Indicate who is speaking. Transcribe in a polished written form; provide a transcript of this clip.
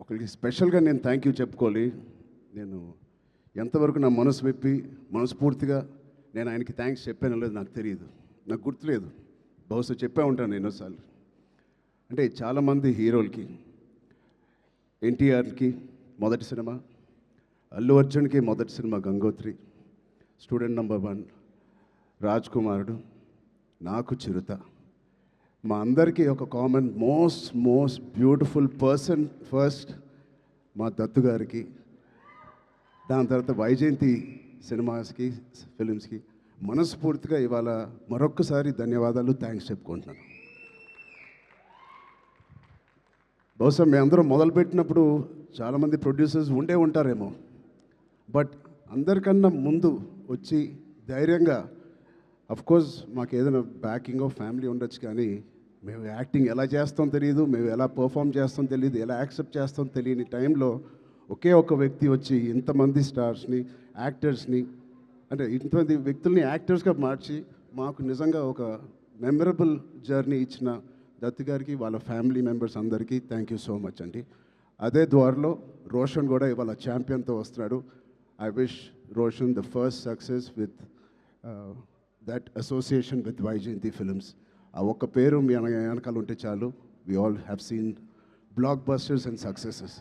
Speaker 1: ఒకరికి స్పెషల్గా నేను థ్యాంక్ యూ చెప్పుకోవాలి. నేను ఎంతవరకు నా మనసు విప్పి మనస్ఫూర్తిగా నేను ఆయనకి థ్యాంక్స్ చెప్పానో లేదు నాకు తెలియదు, నాకు గుర్తులేదు. బహుశా చెప్పే ఉంటాను ఎన్నోసార్లు. అంటే చాలామంది హీరోలకి, ఎన్టీఆర్కి మొదటి సినిమా, అల్లు అర్జున్కి మొదటి cinema Gangotri, student number 1, Raj కుమారుడు, నాకు చిరుత. మా అందరికీ ఒక common most beautiful person first మా దత్తు గారికి, దాని తర్వాత వైజయంతి సినిమాస్కి, ఫిలిమ్స్కి మనస్ఫూర్తిగా ఇవాళ మరొక్కసారి ధన్యవాదాలు, థ్యాంక్స్ చెప్పుకుంటున్నాను. బహుశా మేము అందరం మొదలుపెట్టినప్పుడు చాలామంది ప్రొడ్యూసర్స్ ఉండే ఉంటారేమో, బట్ అందరికన్నా ముందు వచ్చి ధైర్యంగా, అఫ్కోర్స్ మాకు ఏదైనా బ్యాకింగ్ ఆఫ్ ఫ్యామిలీ ఉండొచ్చు, కానీ మేము యాక్టింగ్ ఎలా చేస్తాం తెలియదు, మేము ఎలా పర్ఫామ్ చేస్తాం తెలియదు, ఎలా యాక్సెప్ట్ చేస్తాం తెలియని టైంలో ఒకే ఒక వ్యక్తి వచ్చి ఇంతమంది స్టార్స్ని, యాక్టర్స్ని, అంటే ఇంతమంది వ్యక్తుల్ని యాక్టర్స్గా మార్చి మాకు నిజంగా ఒక మెమరబుల్ జర్నీ ఇచ్చిన దత్తు గారికి, వాళ్ళ ఫ్యామిలీ మెంబర్స్ అందరికీ థ్యాంక్ యూ సో మచ్ అండి. అదే ద్వారలో రోషన్ కూడా ఇవాళ ఛాంపియన్తో వస్తున్నాడు. I wish Roshan the first success with that association with Vyjayanthi films. ఆ ఒక్క పేరు మీ వెనకాల ఉంటే చాలు, we all have seen black busters and successes.